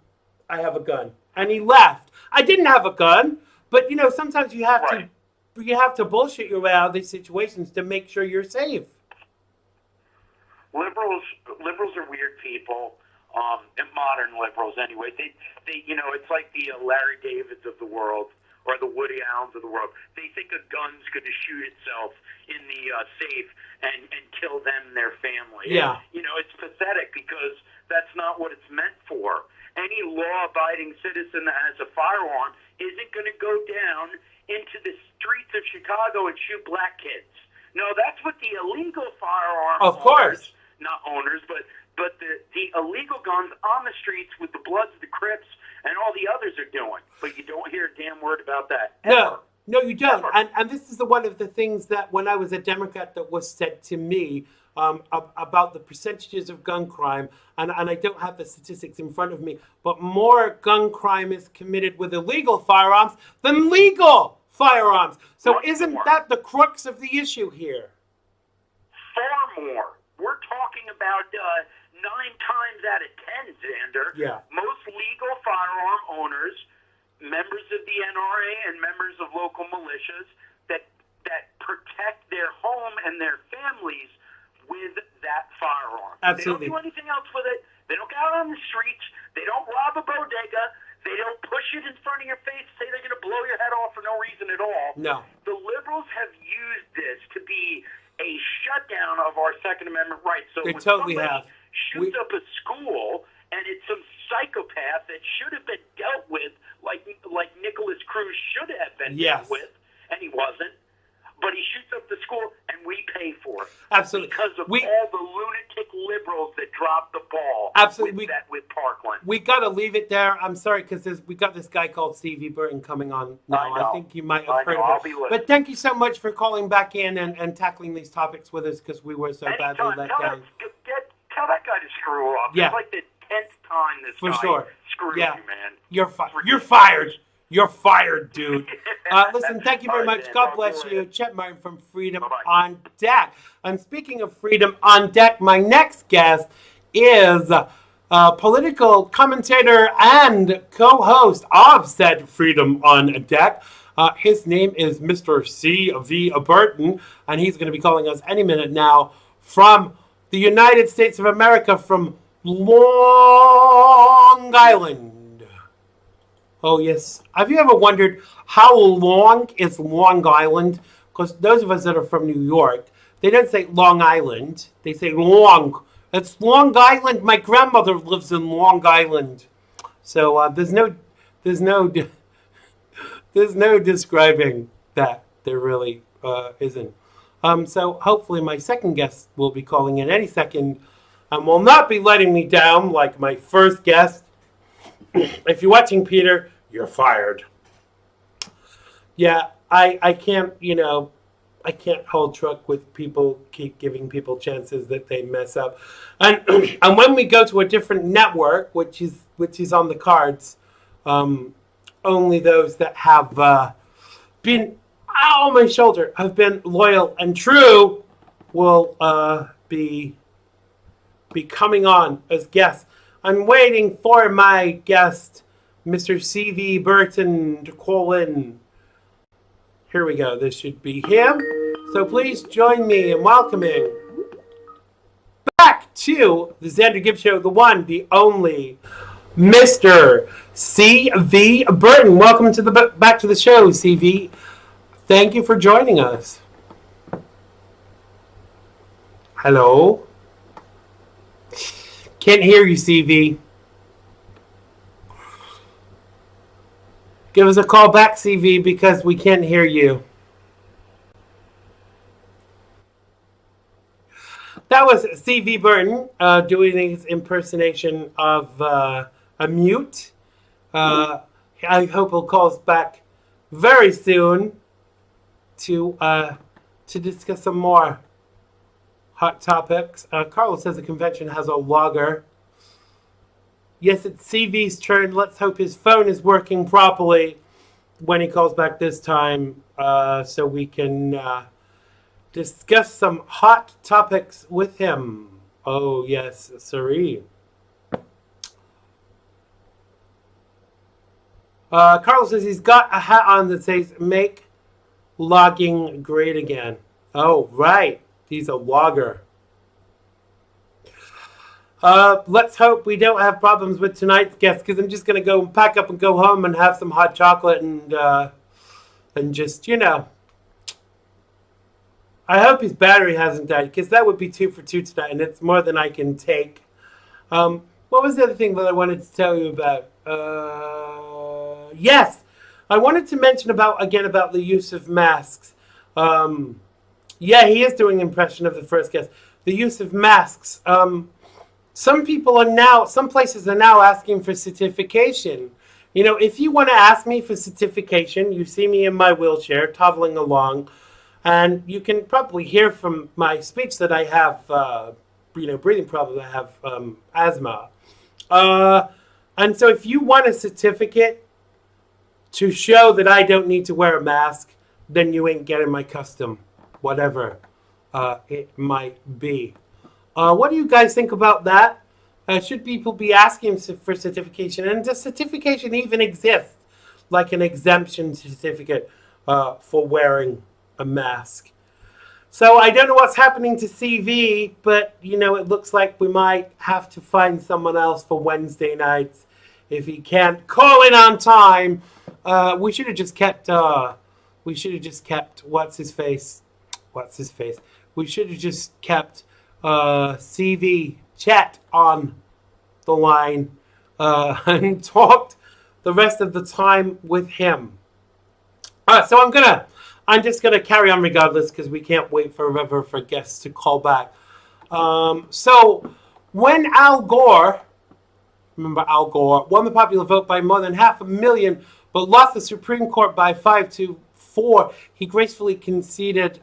have a gun." And he left. I didn't have a gun, but sometimes you have to. You have to bullshit your way out of these situations to make sure you're safe. Liberals are weird people. and modern liberals anyway. They it's like the Larry Davids of the world or the Woody Allens of the world. They think a gun's going to shoot itself in the safe and kill them and their family. Yeah. And, it's pathetic because that's not what it's meant for. Any law-abiding citizen that has a firearm isn't going to go down into the streets of Chicago and shoot black kids. No, that's what the illegal firearm owners, not owners, but the illegal guns on the streets with the Bloods, the Crips, and all the others are doing. But you don't hear a damn word about that. Ever. No, you don't. And this is one of the things that when I was a Democrat that was said to me about the percentages of gun crime, and I don't have the statistics in front of me, but more gun crime is committed with illegal firearms than legal firearms. So isn't that the crux of the issue here? Far more. We're talking about 9 times out of 10, Xander. Yeah. Most legal firearm owners, members of the NRA and members of local militias that protect their home and their families with that firearm. Absolutely. They don't do anything else with it. They don't go out on the streets. They don't rob a bodega. They don't push it in front of your face, say they're going to blow your head off for no reason at all. No. The liberals have used this to be a shutdown of our Second Amendment rights. So they when totally somebody have. shoots up a school and it's some psychopath that should have been dealt with like Nicholas Cruz should have been dealt with, and he wasn't. But he shoots up the school, and we pay for it. Absolutely. Because of all the lunatic liberals that dropped the ball with Parkland. We got to leave it there. I'm sorry, because we got this guy called C.V. Burton coming on now. I think you might have heard of it. But thank you so much for calling back in and tackling these topics with us, because we were so badly let down. Tell that guy to screw up. Yeah. It's like the 10th time this guy screwed you, man. You're fired. You're fired, dude. Listen, thank you very much. Man, God bless you. Chet Martin from Freedom on Deck. And speaking of Freedom on Deck, my next guest is political commentator and co-host of said Freedom on Deck. His name is Mr. C.V. Burton, and he's going to be calling us any minute now from the United States of America, from Long Island. Oh, yes. Have you ever wondered how long is Long Island? Because those of us that are from New York, they don't say Long Island. They say Long. It's Long Island. My grandmother lives in Long Island. So there's no describing that. There really isn't. So hopefully my second guest will be calling in any second and will not be letting me down like my first guest. If you're watching, Peter, you're fired. Yeah, I can't, I can't hold truck with people keep giving people chances that they mess up. And when we go to a different network, which is on the cards, only those that have been on my shoulder, have been loyal and true, will be coming on as guests. I'm waiting for my guest, Mr. C.V. Burton, to call in. Here we go. This should be him. So please join me in welcoming back to the Xander Gibb Show, the one, the only, Mr. C.V. Burton. Welcome to back to the show, C.V. Thank you for joining us. Hello? Can't hear you, CV. Give us a call back, CV, because we can't hear you. That was CV Burton doing his impersonation of a mute. I hope he'll call us back very soon to discuss some more hot topics. Carlos says the convention has a logger. Yes, it's CV's turn. Let's hope his phone is working properly when he calls back this time, so we can discuss some hot topics with him. Oh, yes, sirree. Carlos says he's got a hat on that says, "Make logging great again." Oh, right. He's a logger. Let's hope we don't have problems with tonight's guest, because I'm just going to go pack up and go home and have some hot chocolate and just, I hope his battery hasn't died, because that would be 2 for 2 tonight, and it's more than I can take. What was the other thing that I wanted to tell you about? Yes, I wanted to mention about the use of masks. Yeah, he is doing an impression of the first guest. The use of masks. Some places are now asking for certification. If you want to ask me for certification, you see me in my wheelchair toddling along, and you can probably hear from my speech that I have, breathing problems. I have asthma. And so if you want a certificate to show that I don't need to wear a mask, then you ain't getting my custom, whatever it might be. What do you guys think about that? Should people be asking for certification? And does certification even exist? Like an exemption certificate for wearing a mask? So I don't know what's happening to CV, but, it looks like we might have to find someone else for Wednesday nights if he can't call in on time. We should have just kept, what's his face? We should have just kept CV Chet on the line and talked the rest of the time with him. So I'm just gonna carry on regardless, because we can't wait forever for guests to call back. So when Al Gore, remember Al Gore, won the popular vote by more than 500,000, but lost the Supreme Court by 5-4, he gracefully conceded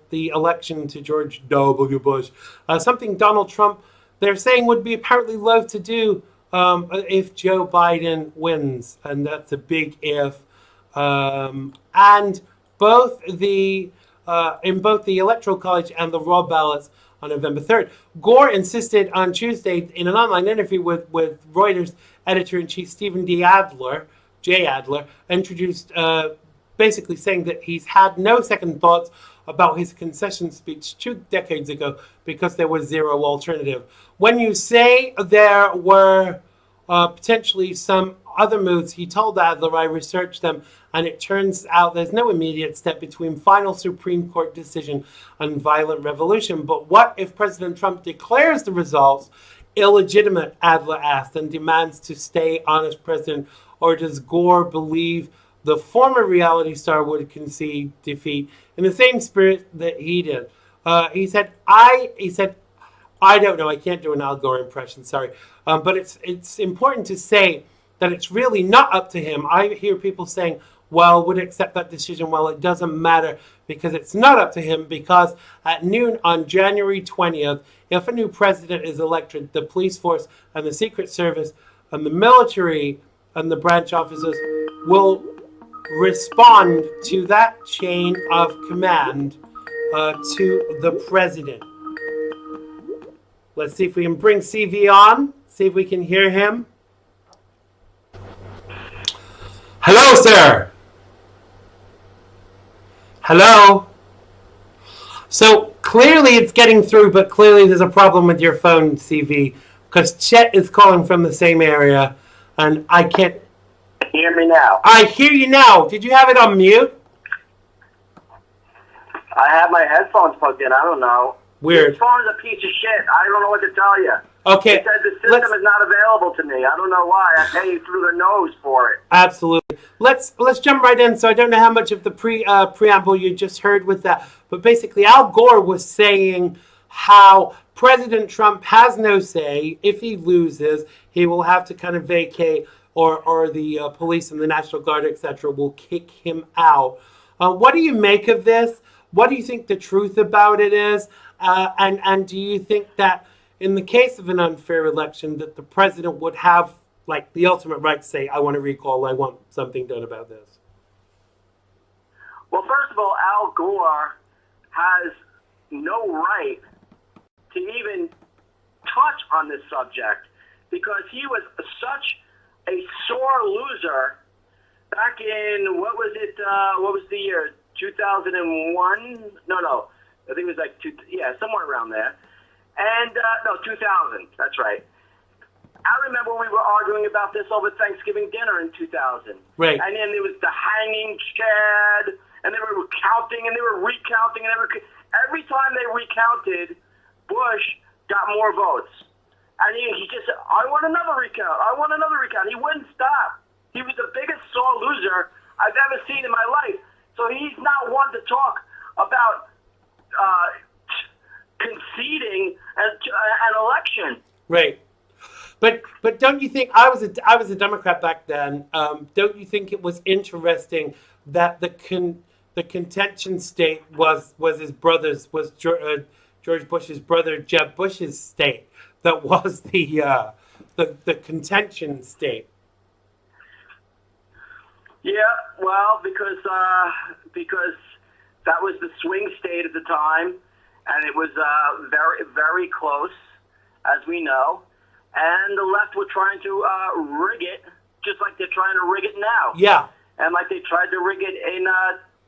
the election to George W. Bush. Something Donald Trump, they're saying, would be apparently loath to do if Joe Biden wins, and that's a big if. And in both the Electoral College and the raw ballots on November 3rd. Gore insisted on Tuesday in an online interview with Reuters editor-in-chief Stephen J. Adler, introduced basically saying that he's had no second thoughts about his concession speech 2 decades ago because there was zero alternative. When you say there were potentially some other moves, he told Adler, I researched them, and it turns out there's no immediate step between final Supreme Court decision and violent revolution. But what if President Trump declares the results illegitimate, Adler asked, and demands to stay on as president? Or does Gore believe the former reality star would concede defeat in the same spirit that he did? He said, I don't know. I can't do an Al Gore impression, sorry. But it's important to say that it's really not up to him. I hear people saying, well, would accept that decision. Well, it doesn't matter, because it's not up to him, because at noon on January 20th, if a new president is elected, the police force and the Secret Service and the military and the branch officers will respond to that chain of command to the president. Let's see if we can bring CV on, see if we can hear him. Hello, sir. Hello. So clearly it's getting through, but clearly there's a problem with your phone, CV, because Chet is calling from the same area, and I can't hear me now. I hear you now. Did you have it on mute? I have my headphones plugged in. I don't know. Weird. This phone is a piece of shit. I don't know what to tell you. Okay. It said the system is not available to me. I don't know why. I pay through the nose for it. Absolutely. Let's jump right in. So I don't know how much of the preamble you just heard with that, but basically Al Gore was saying how President Trump has no say. If he loses, he will have to kind of vacate, or the police and the National Guard, etc., will kick him out. What do you make of this? What do you think the truth about it is? And do you think that in the case of an unfair election, that the president would have like the ultimate right to say, I want to recall, I want something done about this? Well, first of all, Al Gore has no right to even touch on this subject, because he was such a sore loser back in, what was the year? 2001? No. I think it was like somewhere around there. And, no, 2000. That's right. I remember we were arguing about this over Thanksgiving dinner in 2000. Right. And then there was the hanging Chad, and they were counting, and they were recounting, and every time they recounted, Bush got more votes. And he just said, I want another recount. I want another recount. He wouldn't stop. He was the biggest sore loser I've ever seen in my life. So he's not one to talk about conceding an election. Right. But don't you think I was a Democrat back then? Don't you think it was interesting that the contention state was his brother's George Bush's brother Jeb Bush's state that was the contention state? Yeah, well, because that was the swing state at the time, and it was very, very close, as we know. And the left were trying to rig it, just like they're trying to rig it now. Yeah. And like they tried to rig it in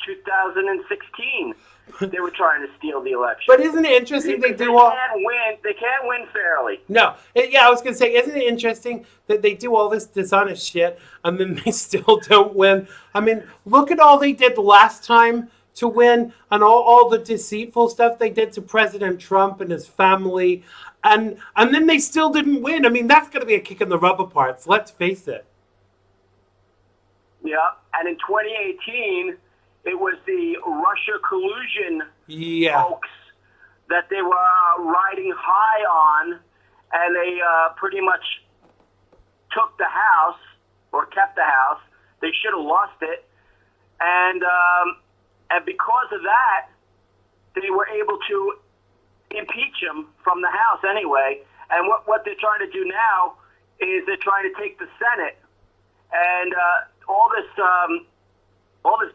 2016. They were trying to steal the election. But isn't it interesting they can't win. They can't win fairly. No. I was going to say, isn't it interesting that they do all this dishonest shit and then they still don't win? I mean, look at all they did last time to win and all the deceitful stuff they did to President Trump and his family. And then they still didn't win. I mean, that's going to be a kick in the rubber parts. Let's face it. Yeah. And in 2018, it was the Russia collusion hoax that they were riding high on, and they pretty much took the House, or kept the House. They should have lost it. And because of that, they were able to impeach him from the House anyway. And what they're trying to do now is they're trying to take the Senate. And all this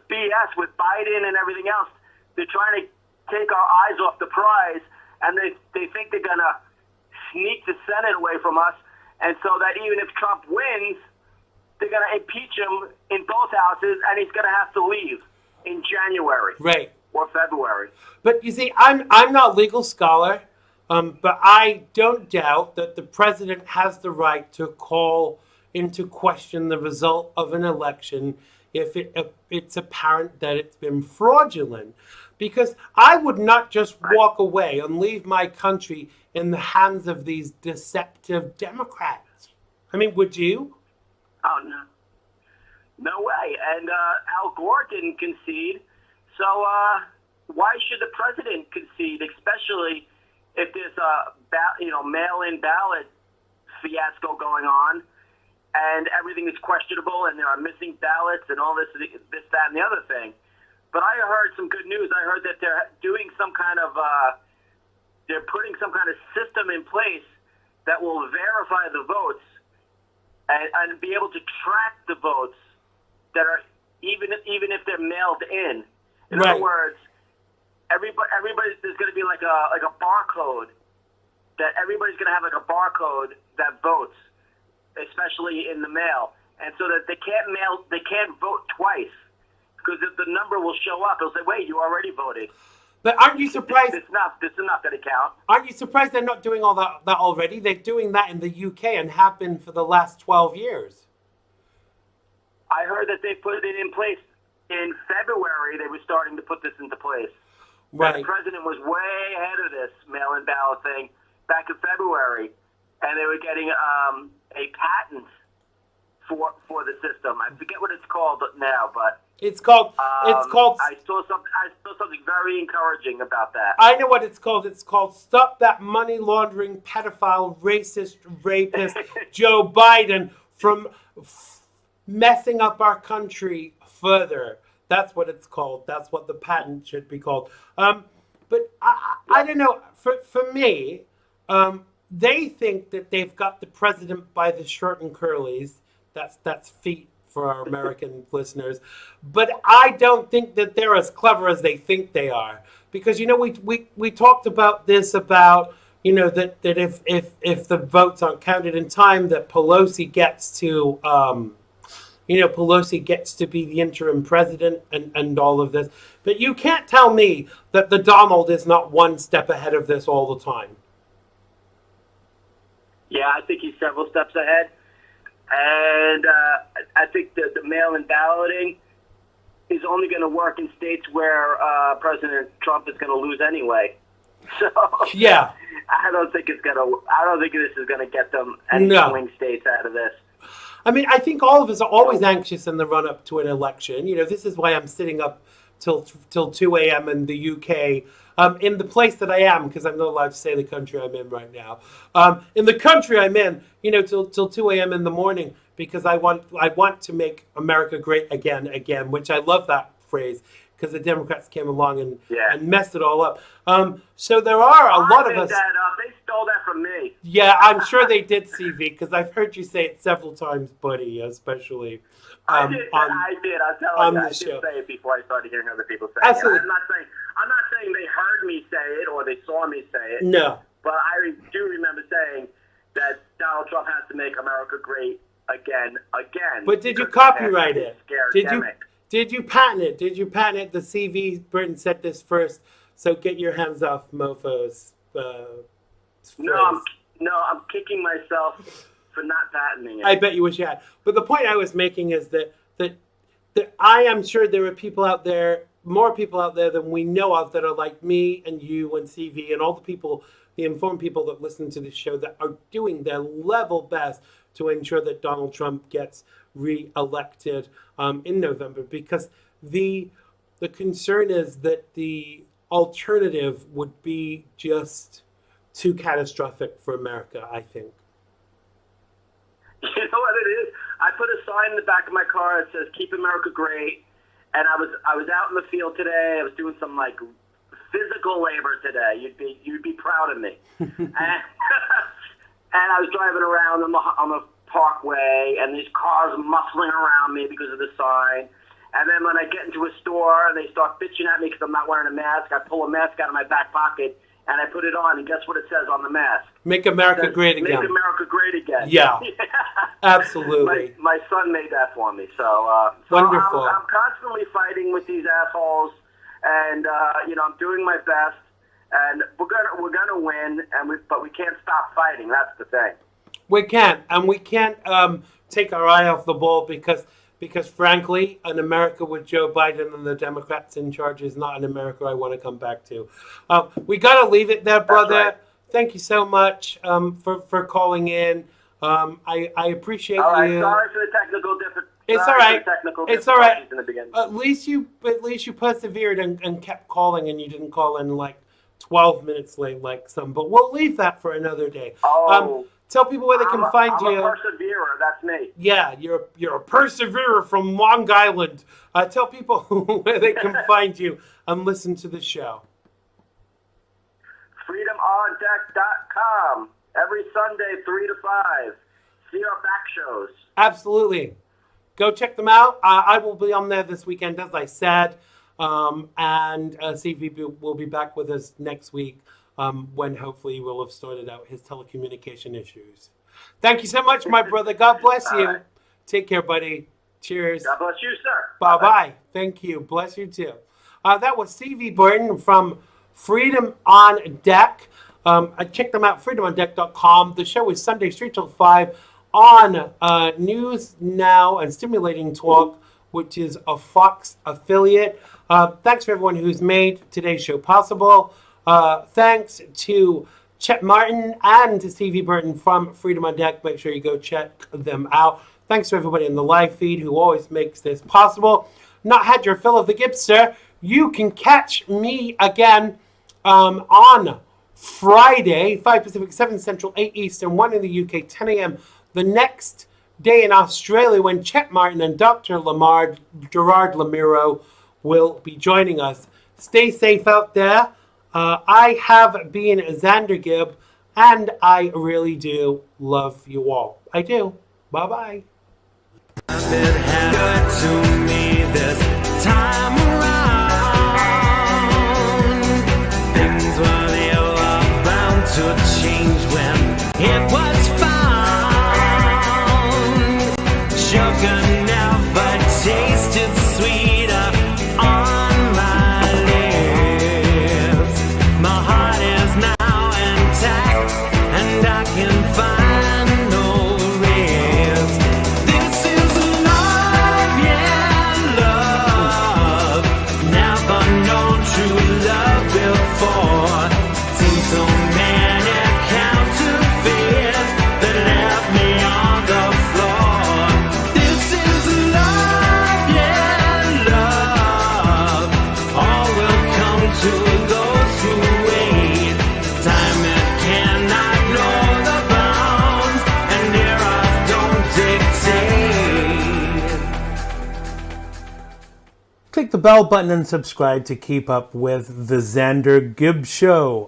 BS with Biden and everything else, they're trying to take our eyes off the prize, and they think they're going to sneak the Senate away from us, and so that even if Trump wins, they're going to impeach him in both houses, and he's going to have to leave in January. Right. Or February. But you see, I'm not a legal scholar, but I don't doubt that the president has the right to call into question the result of an election if it's apparent that it's been fraudulent. Because I would not just walk away and leave my country in the hands of these deceptive Democrats. I mean, would you? Oh, no. No way. And Al Gore didn't concede. So why should the president concede, especially if there's a mail-in ballot fiasco going on, and everything is questionable, and there are missing ballots and all this, that, and the other thing. But I heard some good news. I heard that they're doing some kind of, they're putting some kind of system in place that will verify the votes and be able to track the votes that are even if they're mailed in. In other words, everybody there's going to be like a barcode that everybody's going to have like a barcode that votes, especially in the mail, and so that they can't vote twice, because if the number will show up, it'll say, "Wait, you already voted." But aren't you surprised? This is not going to count. Aren't you surprised they're not doing all that already? They're doing that in the UK and have been for the last 12 years. I heard that they put it in place in February. They were starting to put this into place. Right. The president was way ahead of this mail-in ballot thing back in February, and they were getting a patent for the system. I forget what it's called now, but it's called. I saw something very encouraging about that. I know what it's called. It's called "Stop That Money Laundering Pedophile Racist Rapist Joe Biden from Messing Up Our Country Further." That's what it's called. That's what the patent should be called. But I don't know. For me, they think that they've got the president by the short and curlies. That's feet for our American listeners. But I don't think that they're as clever as they think they are. Because, we talked about this, that if the votes aren't counted in time, that Pelosi gets to... Pelosi gets to be the interim president and all of this. But you can't tell me that the Donald is not one step ahead of this all the time. Yeah, I think he's several steps ahead. And I think that the mail-in balloting is only going to work in states where President Trump is going to lose anyway. So yeah, I don't think it's going to. I don't think this is going to get them any swing states out of this. I mean, I think all of us are always anxious in the run-up to an election. You know, this is why I'm sitting up till 2 a.m. in the UK, in the place that I am, because I'm not allowed to say the country I'm in right now. In the country I'm in, you know, till 2 a.m. in the morning, because I want to make America great again, which I love that phrase, because the Democrats came along and messed it all up. So there are a lot of us. They stole that from me. Yeah, I'm sure they did, CV, because I've heard you say it several times, buddy, especially. I did. I'll tell you. I did say it before I started hearing other people say Absolutely. it. I'm not saying they heard me say it or they saw me say it. No. But I do remember saying that Donald Trump has to make America great again. But did you copyright it? Did you patent it? Did you patent it? The CV Burton said this first, so get your hands off mofos. No, I'm kicking myself for not patenting it. I bet you wish you had. But the point I was making is that I am sure there are people out there, more people out there than we know of, that are like me and you and CV and all the people, the informed people that listen to this show, that are doing their level best to ensure that Donald Trump gets re-elected in November, because the concern is that the alternative would be just too catastrophic for America, I think. You know what it is? I put a sign in the back of my car that says "Keep America Great," and I was out in the field today. I was doing some like physical labor today. You'd be proud of me. and I was driving around on the parkway, and these cars muscling around me because of the sign. And then when I get into a store and they start bitching at me because I'm not wearing a mask, I pull a mask out of my back pocket and I put it on, and guess what it says on the mask? Make America great again. Make America great again. Yeah, absolutely. My son made that for me. So wonderful. I'm constantly fighting with these assholes, and I'm doing my best, and we're gonna win, but we can't stop fighting. That's the thing. We can't, and we can't take our eye off the ball, because frankly, an America with Joe Biden and the Democrats in charge is not an America I want to come back to. We got to leave it there, brother. Right. Thank you so much for calling in. I appreciate you. Sorry for the technical difficulties. It's all right. It's all right. In the beginning. At least you persevered and kept calling, and you didn't call in like 12 minutes late like some. But we'll leave that for another day. Tell people where they can find you. I'm a perseverer. That's me. Yeah, you're a perseverer from Long Island. Tell people where they can find you and listen to the show. FreedomOnDeck.com. Every Sunday, 3 to 5. See our back shows. Absolutely. Go check them out. I will be on there this weekend, as I said. And CV will be back with us next week. When hopefully we'll have sorted out his telecommunication issues. Thank you so much, my brother. God bless you. Right. Take care, buddy. Cheers. God bless you, sir. Bye-bye. Thank you. Bless you, too. That was CV Burton from Freedom on Deck. Check them out, freedomondeck.com. The show is Sunday, 3 till 5 on News Now and Stimulating Talk, which is a Fox affiliate. Thanks for everyone who's made today's show possible. Thanks to Chet Martin and to CV Burton from Freedom on Deck. Make sure you go check them out. Thanks to everybody in the live feed who always makes this possible. Not had your fill of the Gibbs, sir. You can catch me again on Friday, 5 Pacific, 7 Central, 8 Eastern, 1 in the UK, 10 a.m. The next day in Australia, when Chet Martin and Dr. Gerard Lamiro will be joining us. Stay safe out there. I have been Xander Gibb, and I really do love you all. I do. Bye-bye. To me this time around, things were bound to change when it was found. Sugar never tasted sweeter on my lips. My heart is now intact, and I can find click the bell button and subscribe to keep up with the Xander Gibb Show.